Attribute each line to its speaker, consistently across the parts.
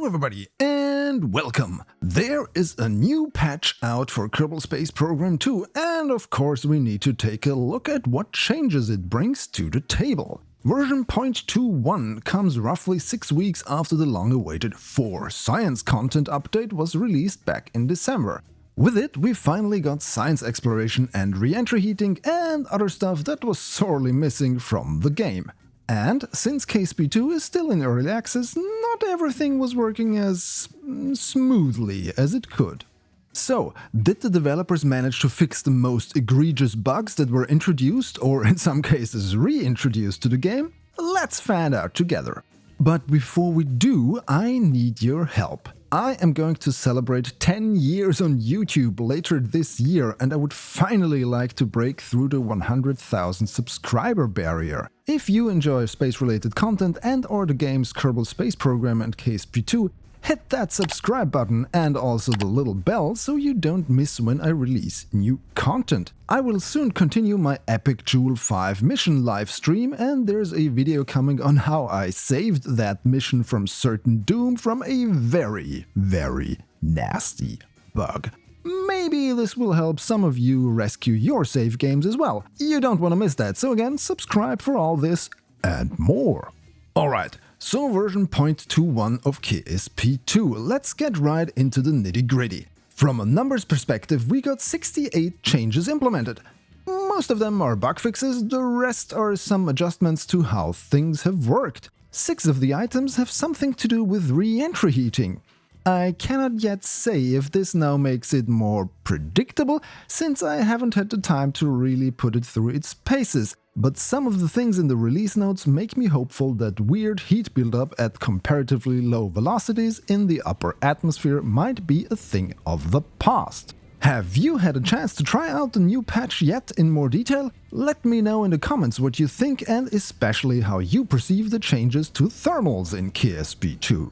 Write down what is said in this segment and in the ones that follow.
Speaker 1: everybody, and welcome! There is a new patch out for Kerbal Space Program 2, and of course we need to take a look at what changes it brings to the table. Version 0.21 comes roughly 6 weeks after the long-awaited 4 Science content update was released back in December. With it, we finally got science exploration and re-entry heating and other stuff that was sorely missing from the game. And since KSP2 is still in early access, not everything was working as smoothly as it could. So, did the developers manage to fix the most egregious bugs that were introduced, or in some cases reintroduced to the game? Let's find out together. But before we do, I need your help. I am going to celebrate 10 years on YouTube later this year, and I would finally like to break through the 100,000 subscriber barrier. If you enjoy space-related content and or the games Kerbal Space Program and KSP2, hit that subscribe button and also the little bell so you don't miss when I release new content. I will soon continue my epic Joule 5 mission live stream, and there's a video coming on how I saved that mission from certain doom from a very, very nasty bug. Maybe this will help some of you rescue your save games as well. You don't want to miss that, so again, subscribe for all this and more. Alright, so version 0.21 of KSP2, let's get right into the nitty-gritty. From a numbers perspective, we got 68 changes implemented. Most of them are bug fixes, the rest are some adjustments to how things have worked. 6 of the items have something to do with re-entry heating. I cannot yet say if this now makes it more predictable, since I haven't had the time to really put it through its paces, but some of the things in the release notes make me hopeful that weird heat buildup at comparatively low velocities in the upper atmosphere might be a thing of the past. Have you had a chance to try out the new patch yet in more detail? Let me know in the comments what you think and especially how you perceive the changes to thermals in KSP2.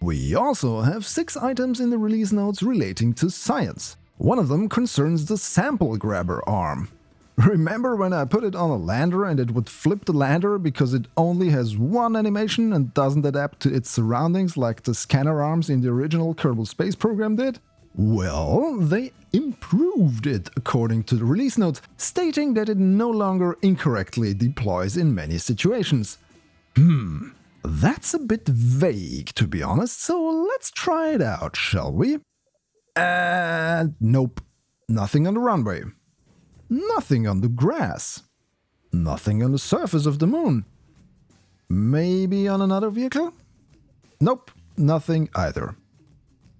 Speaker 1: We also have 6 items in the release notes relating to science. One of them concerns the sample grabber arm. Remember when I put it on a lander and it would flip the lander because it only has one animation and doesn't adapt to its surroundings like the scanner arms in the original Kerbal Space Program did? Well, they improved it according to the release notes, stating that it no longer incorrectly deploys in many situations. That's a bit vague, to be honest, so let's try it out, shall we? And nope. Nothing on the runway. Nothing on the grass. Nothing on the surface of the moon. Maybe on another vehicle? Nope, nothing either.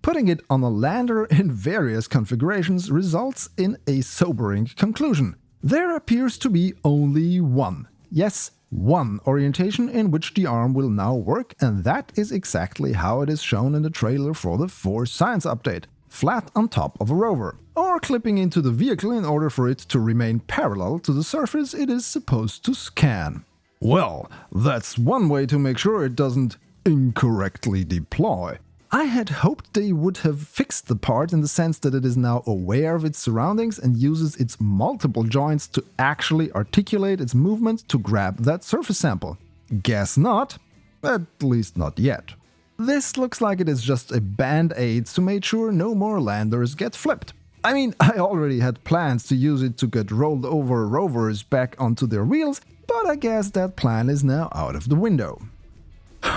Speaker 1: Putting it on a lander in various configurations results in a sobering conclusion. There appears to be only one. Yes, one orientation in which the arm will now work, and that is exactly how it is shown in the trailer for the 4 Science update, flat on top of a rover, or clipping into the vehicle in order for it to remain parallel to the surface it is supposed to scan. Well, that's one way to make sure it doesn't incorrectly deploy. I had hoped they would have fixed the part in the sense that it is now aware of its surroundings and uses its multiple joints to actually articulate its movement to grab that surface sample. Guess not. At least not yet. This looks like it is just a band-aid to make sure no more landers get flipped. I mean, I already had plans to use it to get rolled over rovers back onto their wheels, but I guess that plan is now out of the window.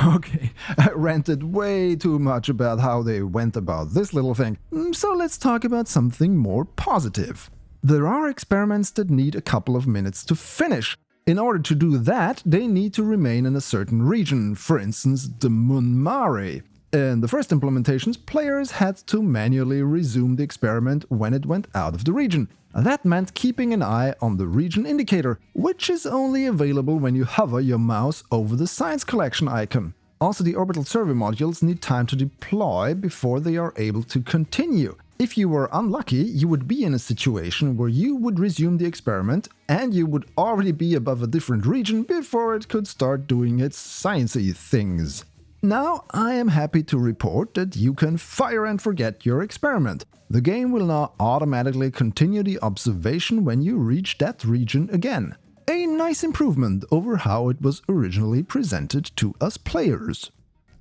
Speaker 1: Okay, I ranted way too much about how they went about this little thing, so let's talk about something more positive. There are experiments that need a couple of minutes to finish. In order to do that, they need to remain in a certain region, for instance the Mun Mare. In the first implementations, players had to manually resume the experiment when it went out of the region. That meant keeping an eye on the region indicator, which is only available when you hover your mouse over the science collection icon. Also, the orbital survey modules need time to deploy before they are able to continue. If you were unlucky, you would be in a situation where you would resume the experiment and you would already be above a different region before it could start doing its sciencey things. Now, I am happy to report that you can fire and forget your experiment. The game will now automatically continue the observation when you reach that region again. A nice improvement over how it was originally presented to us players.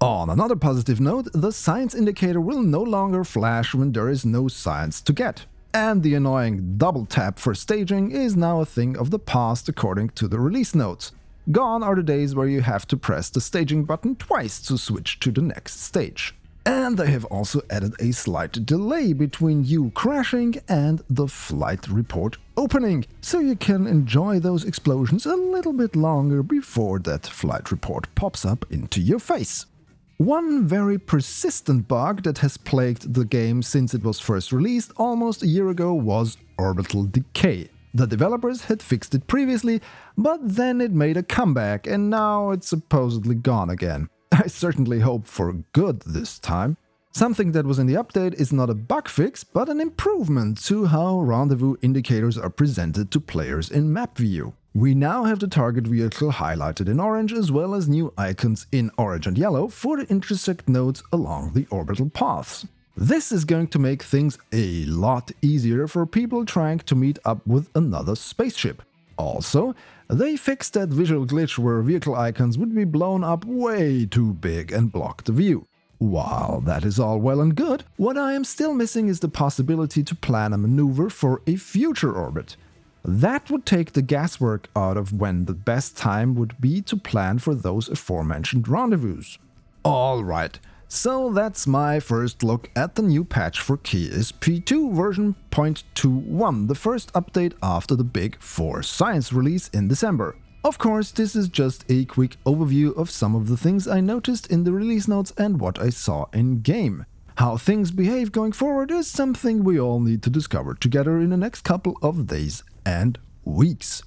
Speaker 1: On another positive note, the science indicator will no longer flash when there is no science to get. And the annoying double tap for staging is now a thing of the past according to the release notes. Gone are the days where you have to press the staging button twice to switch to the next stage. And they have also added a slight delay between you crashing and the flight report opening, so you can enjoy those explosions a little bit longer before that flight report pops up into your face. One very persistent bug that has plagued the game since it was first released almost a year ago was orbital decay. The developers had fixed it previously, but then it made a comeback and now it's supposedly gone again. I certainly hope for good this time. Something that was in the update is not a bug fix, but an improvement to how rendezvous indicators are presented to players in map view. We now have the target vehicle highlighted in orange as well as new icons in orange and yellow for the intersect nodes along the orbital paths. This is going to make things a lot easier for people trying to meet up with another spaceship. Also, they fixed that visual glitch where vehicle icons would be blown up way too big and block the view. While that is all well and good, what I am still missing is the possibility to plan a maneuver for a future orbit. That would take the guesswork out of when the best time would be to plan for those aforementioned rendezvous. Alright, so that's my first look at the new patch for KSP2 version 0.21, the first update after the big 4 Science release in December. Of course, this is just a quick overview of some of the things I noticed in the release notes and what I saw in-game. How things behave going forward is something we all need to discover together in the next couple of days and weeks.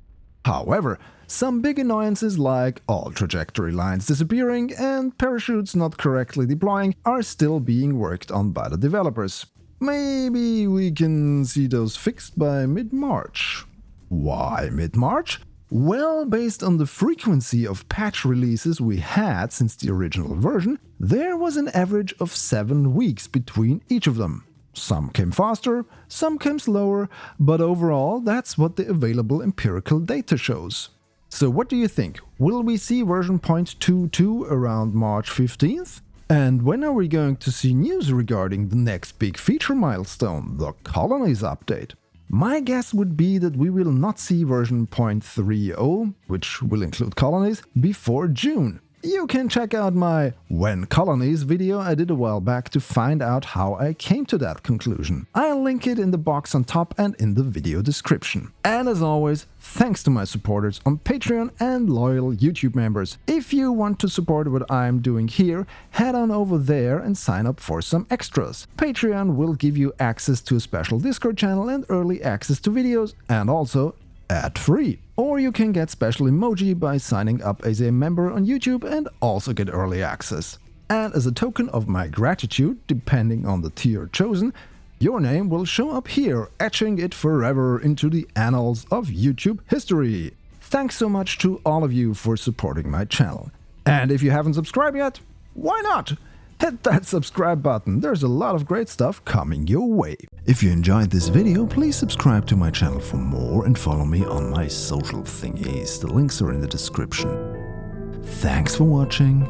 Speaker 1: However, some big annoyances like all trajectory lines disappearing and parachutes not correctly deploying are still being worked on by the developers. Maybe we can see those fixed by mid-March. Why mid-March? Well, based on the frequency of patch releases we had since the original version, there was an average of 7 weeks between each of them. Some came faster, some came slower, but overall that's what the available empirical data shows. So what do you think? Will we see version 0.22 around March 15th? And when are we going to see news regarding the next big feature milestone, the Colonies update? My guess would be that we will not see version 0.30, which will include colonies, before June. You can check out my When Colonies video I did a while back to find out how I came to that conclusion. I'll link it in the box on top and in the video description. And as always, thanks to my supporters on Patreon and loyal YouTube members. If you want to support what I'm doing here, head on over there and sign up for some extras. Patreon will give you access to a special Discord channel and early access to videos, and also ad-free. Or you can get special emoji by signing up as a member on YouTube and also get early access. And as a token of my gratitude, depending on the tier chosen, your name will show up here, etching it forever into the annals of YouTube history. Thanks so much to all of you for supporting my channel. And if you haven't subscribed yet, why not? Hit that subscribe button, there's a lot of great stuff coming your way. If you enjoyed this video, please subscribe to my channel for more and follow me on my social thingies. The links are in the description. Thanks for watching.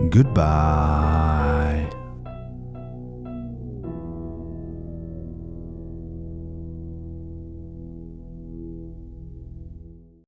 Speaker 1: Goodbye.